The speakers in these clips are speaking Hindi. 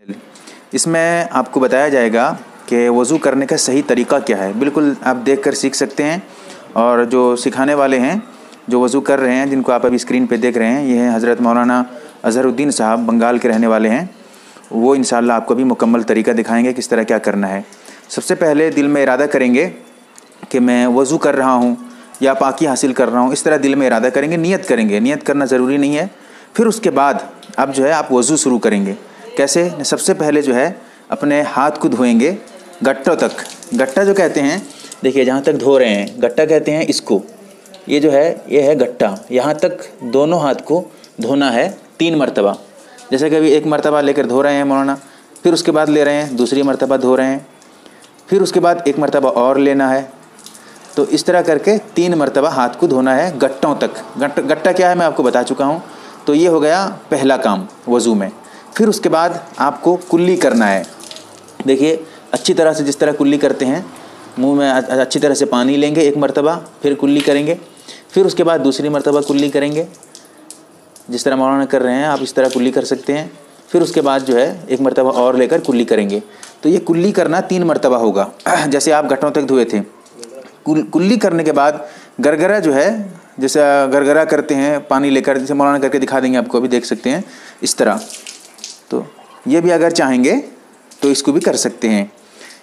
इसमें आपको बताया जाएगा कि वज़ू करने का सही तरीक़ा क्या है। बिल्कुल आप देखकर सीख सकते हैं। और जो सिखाने वाले हैं, जो वज़ू कर रहे हैं, जिनको आप अभी स्क्रीन पे देख रहे हैं, ये हैं हज़रत मौलाना अज़हरुद्दीन साहब, बंगाल के रहने वाले हैं। वो इंशाअल्लाह आपको भी मुकम्मल तरीक़ा दिखाएंगे किस तरह क्या करना है। सबसे पहले दिल में इरादा करेंगे कि मैं वज़ू कर रहा हूँ या पाकी हासिल कर रहा हूँ। इस तरह दिल में इरादा करेंगे, नियत करेंगे। नियत करना ज़रूरी नहीं है। फिर उसके बाद अब जो है आप वज़ू शुरू करेंगे। कैसे? सबसे पहले जो है अपने हाथ को धोएंगे गट्टों तक। गट्टा जो कहते हैं, देखिए जहाँ तक धो रहे हैं गट्टा कहते हैं इसको। ये जो है ये है गट्टा। यहाँ तक दोनों हाथ को धोना है 3 मरतबा। जैसे कि अभी 1 मरतबा लेकर धो रहे हैं मौलाना, फिर उसके बाद ले रहे हैं दूसरी मरतबा धो रहे हैं, फिर उसके बाद 1 मरतबा और लेना है। तो इस तरह करके 3 मरतबा हाथ को धोना है गट्टों तक। गट्टा क्या है मैं आपको बता चुका हूँ। तो ये हो गया पहला काम वज़ू में। फिर उसके बाद आपको कुल्ली करना है। देखिए अच्छी तरह से, जिस तरह कुल्ली करते हैं, मुंह में अच्छी तरह से पानी लेंगे 1 मरतबा, फिर कुल्ली करेंगे, फिर उसके बाद दूसरी मरतबा कुल्ली करेंगे। जिस तरह मौलाना कर रहे हैं आप इस तरह कुल्ली कर सकते हैं। फिर उसके बाद जो है 1 मरतबा और लेकर कुल्ली करेंगे। तो ये कुल्ली करना 3 मरतबा होगा, जैसे आप घटों तक धोए थे। कुल्ली करने के बाद गरगरा जो है, जैसे गरगरा करते हैं पानी लेकर, जैसे मौलाना करके दिखा देंगे आपको, अभी देख सकते हैं इस तरह। तो ये भी अगर चाहेंगे तो इसको भी कर सकते हैं।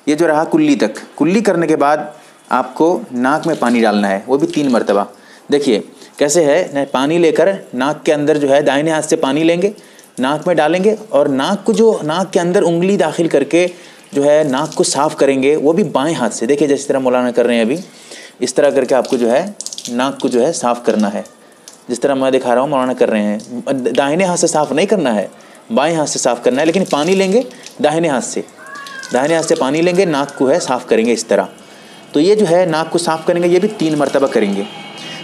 ये जो रहा कुल्ली तक। कुल्ली करने के बाद आपको नाक में पानी डालना है, वो भी 3 मरतबा। देखिए कैसे है, पानी लेकर नाक के अंदर जो है दाहिने हाथ से पानी लेंगे, नाक में डालेंगे और नाक के अंदर उंगली दाखिल करके जो है नाक को साफ़ करेंगे, वो भी बाएं हाथ से। देखिए जिस तरह मौलाना कर रहे हैं अभी, इस तरह करके आपको जो है नाक को जो है साफ़ करना है। जिस तरह मैं दिखा रहा हूँ मौलाना कर रहे हैं। दाहिने हाथ से साफ़ नहीं करना है, बाएं हाथ से साफ़ करना है, लेकिन पानी लेंगे दाहिने हाथ से पानी लेंगे, नाक को है साफ़ करेंगे इस तरह। तो ये जो है नाक को साफ़ करेंगे, ये भी 3 मरतबा करेंगे।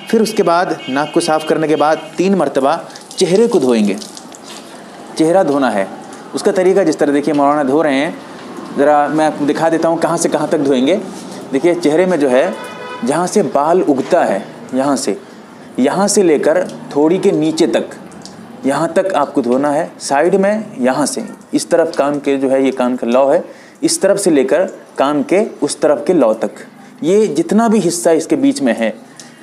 फिर उसके बाद नाक को साफ़ करने के बाद 3 मरतबा चेहरे को धोएंगे। चेहरा धोना है, उसका तरीका जिस तरह देखिए मौलाना धो रहे हैं, ज़रा मैं आपको दिखा देता हूँ कहाँ से कहाँ तक धोएंगे। देखिए चेहरे में जो है जहाँ से बाल उगता है, यहाँ से लेकर थोड़ी के नीचे तक, यहाँ तक आपको धोना है। साइड में यहाँ से इस तरफ कान के जो है, ये कान का लौ है, इस तरफ से लेकर कान के उस तरफ के लौ तक, ये जितना भी हिस्सा इसके बीच में है,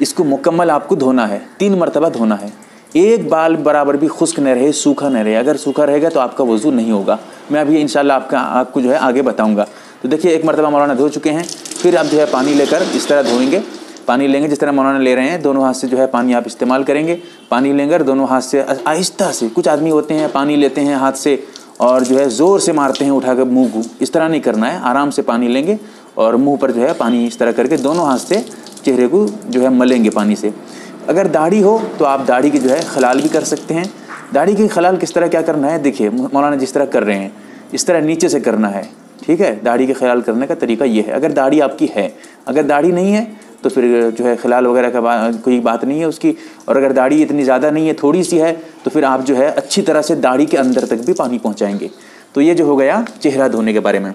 इसको मुकम्मल आपको धोना है। 3 मरतबा धोना है। एक बाल बराबर भी खुश्क न रहे, सूखा न रहे। अगर सूखा रहेगा तो आपका वज़ू नहीं होगा। मैं अभी इंशाल्लाह आपको जो है आगे बताऊँगा। तो देखिए 1 मरतबा मौलाना धो चुके हैं। फिर आप जो है पानी लेकर इस तरह धोएंगे। पानी लेंगे जिस तरह मौलाना ले रहे हैं, दोनों हाथ से जो है पानी आप इस्तेमाल करेंगे। पानी लेंगे दोनों हाथ से आहिस्ता से। कुछ आदमी होते हैं पानी लेते हैं हाथ से और जो है ज़ोर से मारते हैं उठाकर मुंह को। इस तरह नहीं करना है। आराम से पानी लेंगे और मुंह पर जो है पानी इस तरह करके दोनों हाथ से चेहरे को जो है मलेंगे पानी से। अगर दाढ़ी हो तो आप दाढ़ी की जो है खलाल भी कर सकते हैं। दाढ़ी की खलाल किस तरह क्या करना है, देखिए मौलाना जिस तरह कर रहे हैं इस तरह नीचे से करना है। ठीक है, दाढ़ी के खलाल करने का तरीका ये है। अगर दाढ़ी आपकी है, अगर दाढ़ी नहीं है तो फिर जो है खलाल वगैरह का कोई बात नहीं है उसकी। और अगर दाढ़ी इतनी ज़्यादा नहीं है, थोड़ी सी है, तो फिर आप जो है अच्छी तरह से दाढ़ी के अंदर तक भी पानी पहुंचाएंगे। तो ये जो हो गया चेहरा धोने के बारे में।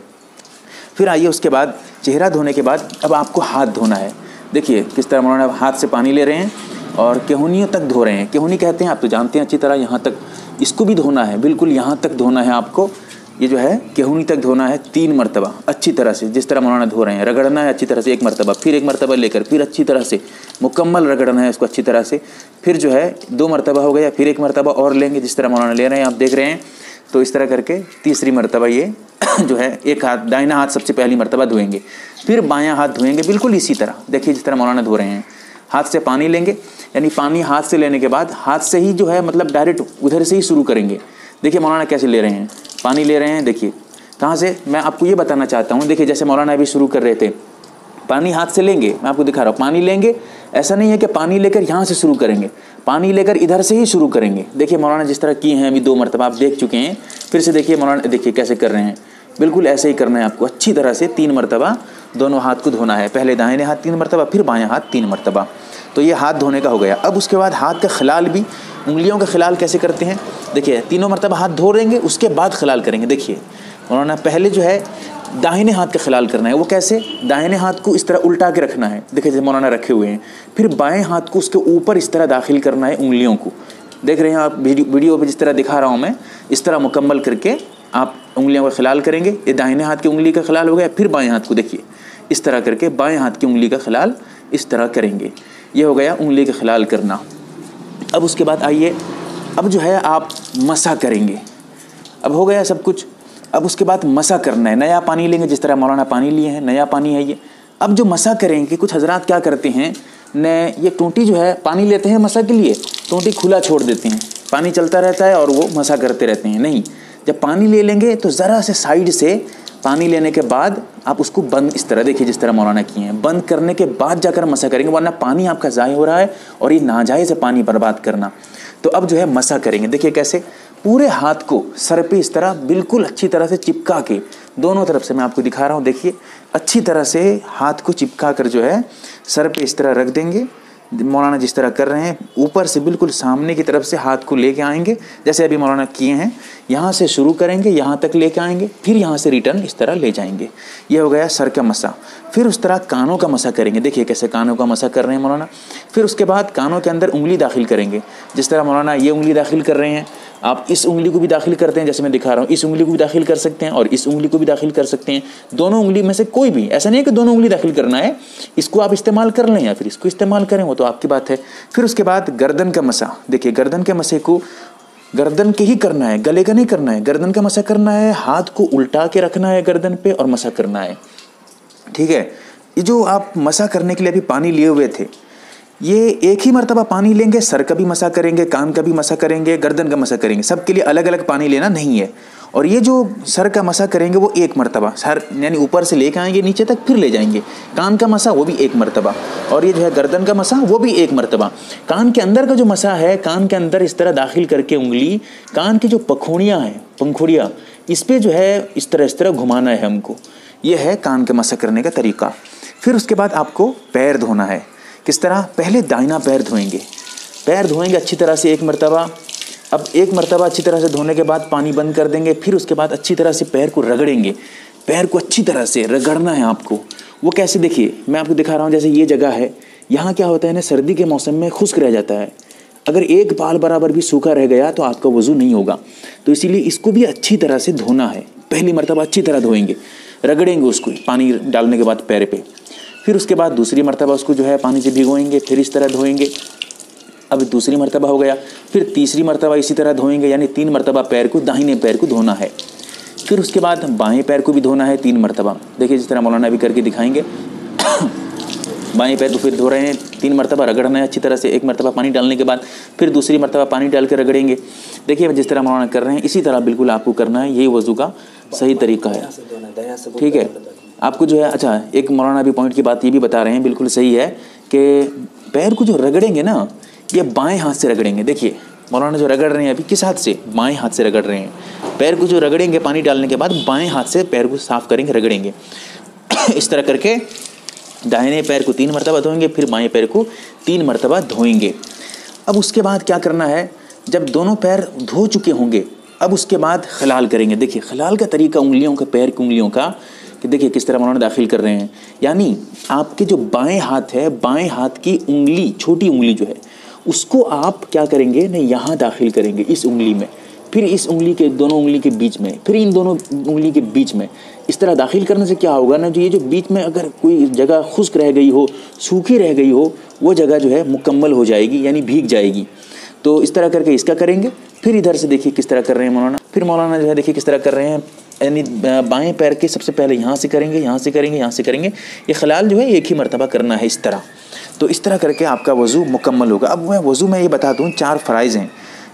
फिर आइए उसके बाद चेहरा धोने के बाद अब आपको हाथ धोना है। देखिए किस तरह मौलाना हाथ से पानी ले रहे हैं और केहूनियों तक धो रहे हैं। केहूनी कहते हैं, आप तो जानते हैं अच्छी तरह, यहाँ तक इसको भी धोना है, बिल्कुल यहाँ तक धोना है आपको। ये जो है केहूनी तक धोना है 3 मरतबा अच्छी तरह से, जिस तरह मौलाना धो रहे हैं। रगड़ना है अच्छी तरह से 1 मरतबा, फिर 1 मरतबा लेकर फिर अच्छी तरह से मुकम्मल रगड़ना है उसको अच्छी तरह से। फिर जो है 2 मरतबा हो गया, फिर 1 मरतबा और लेंगे जिस तरह मौलाना ले रहे हैं, आप देख रहे हैं। तो इस तरह करके तीसरी मरतबा ये जो है एक हाथ, दाहिना हाथ सबसे पहली मरतबा धोएंगे, फिर बायां हाथ धोएंगे बिल्कुल इसी तरह। देखिए जिस तरह मौलाना धो रहे हैं, हाथ से पानी लेंगे, यानी पानी हाथ से लेने के बाद हाथ से ही जो है मतलब डायरेक्ट उधर से ही शुरू करेंगे। देखिए मौलाना कैसे ले रहे हैं, पानी ले रहे हैं। देखिए कहाँ से, मैं आपको ये बताना चाहता हूँ। देखिए जैसे मौलाना अभी शुरू कर रहे थे, पानी हाथ से लेंगे, मैं आपको दिखा रहा हूँ। पानी लेंगे, ऐसा नहीं है कि पानी लेकर यहाँ से शुरू करेंगे, पानी लेकर इधर से ही शुरू करेंगे। देखिए मौलाना जिस तरह किए हैं अभी 2 मरतबा आप देख चुके हैं। फिर से देखिए मौलाना, देखिए कैसे कर रहे हैं, बिल्कुल ऐसे ही करना है आपको। अच्छी तरह से 3 मरतबा दोनों हाथ को धोना है। पहले दाहिने हाथ 3 मरतबा, फिर बायां हाथ 3 मरतबा। तो ये हाथ धोने का हो गया। अब उसके बाद हाथ का खलाल भी, उंगलियों का खलाल कैसे करते हैं, देखिए 3 मरतबा हाथ धो लेंगे, उसके बाद खलाल करेंगे। देखिए मौलाना पहले जो है दाहिने हाथ का खलाल करना है। वो कैसे, दाहिने हाथ को इस तरह उल्टा के रखना है, देखिए जैसे मौलाना रखे हुए हैं। फिर बाएं हाथ को उसके ऊपर इस तरह दाखिल करना है उंगलियों को। देख रहे हैं आप वीडियो पे जिस तरह दिखा रहा हूँ मैं, इस तरह मुकम्मल करके आप उंगलियों का खिलाल करेंगे, ये दाहिने हाथ की उंगली का खिलाल हो गया। फिर बाएं हाथ को देखिए इस तरह करके बाएं हाथ की उंगली का खिलाल इस तरह करेंगे, ये हो गया उंगली का खिलाल करना। अब उसके बाद आइए, अब जो है आप मसा करेंगे। अब हो गया सब कुछ। अब उसके बाद मसा करना है, नया पानी लेंगे, जिस तरह मौलाना पानी लिए हैं, नया पानी है ये। अब जो मसा करेंगे, कुछ हजरात क्या करते हैं न, ये टूटी जो है पानी लेते हैं मसा के लिए, टूटी खुला छोड़ देते हैं, पानी चलता रहता है और वो मसा करते रहते हैं। नहीं, जब पानी ले लेंगे तो ज़रा से साइड से पानी लेने के बाद आप उसको बंद, इस तरह देखिए जिस तरह मौलाना किए हैं, बंद करने के बाद जाकर मसा करेंगे, वरना पानी आपका ज़ाय हो रहा है और ये नाजायज़ है पानी बर्बाद करना। तो अब जो है मसा करेंगे, देखिए कैसे, पूरे हाथ को सर पे इस तरह बिल्कुल अच्छी तरह से चिपका के, दोनों तरफ से मैं आपको दिखा रहा हूँ, देखिए अच्छी तरह से हाथ को चिपका कर जो है सर पे इस तरह रख देंगे। मौलाना जिस तरह कर रहे हैं, ऊपर से बिल्कुल सामने की तरफ से हाथ को लेके आएंगे, जैसे अभी मौलाना किए हैं, यहाँ से शुरू करेंगे, यहाँ तक लेके आएंगे, फिर यहाँ से रिटर्न इस तरह ले जाएंगे। ये हो गया सर का मसा। फिर उस तरह कानों का मसा करेंगे, देखिए कैसे कानों का मसा कर रहे हैं मौलाना। फिर उसके बाद कानों के अंदर उंगली दाखिल करेंगे, जिस तरह मौलाना ये उंगली दाखिल कर रहे हैं, आप इस उंगली को भी दाखिल करते हैं, जैसे मैं दिखा रहा हूँ, इस उंगली को भी दाखिल कर सकते हैं और इस उंगली को भी दाखिल कर सकते हैं। दोनों उंगली में से कोई भी, ऐसा नहीं है कि दोनों उंगली दाखिल करना है, इसको आप इस्तेमाल कर लें या फिर इसको इस्तेमाल करें, वो तो आपकी बात है। फिर उसके बाद गर्दन का मसा, देखिए गर्दन के मसे को गर्दन के ही करना है, गले का नहीं करना है, गर्दन का मसा करना है, हाथ को उल्टा के रखना है गर्दन पे और मसा करना है। ठीक है, ये जो आप मसा करने के लिए अभी पानी लिए हुए थे, ये एक ही मर्तबा पानी लेंगे, सर का भी मसा करेंगे, कान का भी मसा करेंगे, गर्दन का मसा करेंगे, सबके लिए अलग अलग पानी लेना नहीं है। और ये जो सर का मसा करेंगे वो एक मर्तबा, सर यानी ऊपर से लेकर आएंगे नीचे तक, फिर ले जाएंगे। कान का मसा वो भी एक मर्तबा, और ये जो है गर्दन का मसा वो भी एक मर्तबा। कान के अंदर का जो मसा है, कान के अंदर इस तरह दाखिल करके उंगली, कान की जो पखुड़ियाँ हैं, पंखुड़ियाँ, इस पर जो है इस तरह घुमाना है हमको। ये है कान का मसा करने का तरीका। फिर उसके बाद आपको पैर धोना है। किस तरह? पहले दाहिना पैर धोएंगे, पैर धोएंगे अच्छी तरह से एक मर्तबा। अब एक मर्तबा अच्छी तरह से धोने के बाद पानी बंद कर देंगे। फिर उसके बाद अच्छी तरह से पैर को रगड़ेंगे, पैर को अच्छी तरह से रगड़ना है आपको। वो कैसे, देखिए मैं आपको दिखा रहा हूँ, जैसे ये जगह है, यहाँ क्या होता है ना, सर्दी के मौसम में खुश्क रह जाता है, अगर एक बाल बराबर भी सूखा रह गया तो आपका वज़ू नहीं होगा। तो इसीलिए इसको भी अच्छी तरह से धोना है। पहली मर्तबा अच्छी तरह धोएंगे, रगड़ेंगे उसको पानी डालने के बाद पैर पे। फिर उसके बाद दूसरी मर्तबा उसको जो है पानी से भिगोएंगे, फिर इस तरह धोएंगे। अब दूसरी मर्तबा हो गया, फिर तीसरी मर्तबा इसी तरह धोएंगे, यानी 3 मर्तबा पैर को, दाहिने पैर को धोना है। फिर उसके बाद बाएं पैर को भी धोना है 3 मर्तबा। देखिए जिस तरह मौलाना भी करके दिखाएंगे। बाएं पैर को फिर धो रहे हैं, 3 मर्तबा रगड़ना है अच्छी तरह से, 1 मर्तबा पानी डालने के बाद फिर दूसरी मर्तबा पानी डाल के रगड़ेंगे। देखिए जिस तरह मौलाना कर रहे हैं इसी तरह बिल्कुल आपको करना है, यही वज़ू का सही तरीका है। ठीक है, आपको जो है, अच्छा एक मौलाना भी पॉइंट की बात ये भी बता रहे हैं, बिल्कुल सही है, कि पैर को जो रगड़ेंगे ना, ये बाएं हाथ से रगड़ेंगे। देखिए मौलाना जो रगड़ रहे हैं अभी किस हाथ से? बाएं हाथ से रगड़ रहे हैं। पैर को जो रगड़ेंगे पानी डालने के बाद बाएं हाथ से पैर को साफ़ करेंगे, रगड़ेंगे। इस तरह करके दाहिने पैर को 3 मर्तबा धोएंगे, फिर बाएं पैर को 3 मर्तबा धोएंगे। अब उसके बाद क्या करना है, जब दोनों पैर धो चुके होंगे, अब उसके बाद खलाल करेंगे। देखिए खलाल का तरीका उंगलियों का, पैर की उंगलियों का, कि देखिए किस तरह मौलाना दाखिल कर रहे हैं। यानी आपके जो बाएं हाथ है, बाएं हाथ की उंगली, छोटी उंगली जो है, उसको आप क्या करेंगे ना, यहाँ दाखिल करेंगे इस उंगली में, फिर इस उंगली के, दोनों उंगली के बीच में, फिर इन दोनों उंगली के बीच में। इस तरह दाखिल करने से क्या होगा ना, जो ये जो बीच में अगर कोई जगह खुश्क रह गई हो, सूखी रह गई हो, वो जगह जो है मुकम्मल हो जाएगी, यानी भीग जाएगी। तो इस तरह करके इसका करेंगे। फिर इधर से देखिए किस तरह कर रहे हैं मौलाना, फिर मौलाना जो है देखिए किस तरह कर रहे हैं, यानी बाएं पैर के सबसे पहले यहाँ से करेंगे, यहाँ से करेंगे, यहाँ से करेंगे। ये खलाल जो है एक ही मर्तबा करना है इस तरह। तो इस तरह करके आपका वज़ू मुकम्मल होगा। अब मैं वज़ू में ये बता दूँ, 4 फ़राइज़ हैं।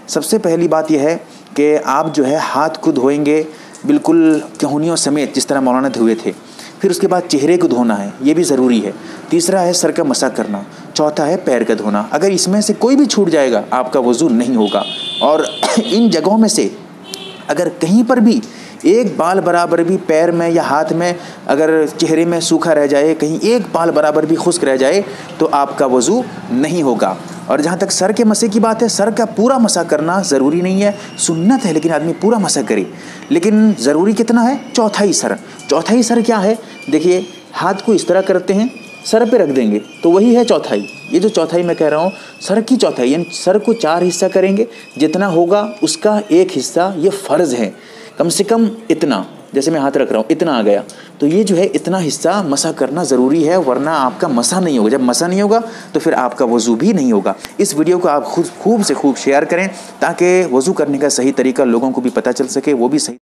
सबसे पहली बात यह है कि आप जो है हाथ को धोएंगे बिल्कुल कहुनियों समेत, जिस तरह मौलाना धोए थे। फिर उसके बाद चेहरे को धोना है, ये भी ज़रूरी है। तीसरा है सर का मसा करना, चौथा है पैर का धोना। अगर इसमें से कोई भी छूट जाएगा आपका वज़ू नहीं होगा। और इन जगहों में से अगर कहीं पर भी एक बाल बराबर भी पैर में या हाथ में, अगर चेहरे में सूखा रह जाए, कहीं एक बाल बराबर भी खुश्क रह जाए, तो आपका वज़ू नहीं होगा। और जहाँ तक सर के मसे की बात है, सर का पूरा मसा करना ज़रूरी नहीं है, सुन्नत है, लेकिन आदमी पूरा मसा करे। लेकिन ज़रूरी कितना है? चौथाई सर। चौथाई सर क्या है? देखिए हाथ को इस तरह करते हैं, सर पे रख देंगे, तो वही है चौथाई। ये जो चौथाई मैं कह रहा हूँ, सर की चौथाई, यानी सर को 4 हिस्सा करेंगे, जितना होगा उसका 1 हिस्सा ये फ़र्ज़ है। कम से कम इतना, जैसे मैं हाथ रख रहा हूँ इतना आ गया, तो ये जो है इतना हिस्सा मसा करना ज़रूरी है, वरना आपका मसा नहीं होगा। जब मसा नहीं होगा तो फिर आपका वज़ू भी नहीं होगा। इस वीडियो को आप खूब से खूब शेयर करें ताकि वज़ू करने का सही तरीका लोगों को भी पता चल सके, वो भी सही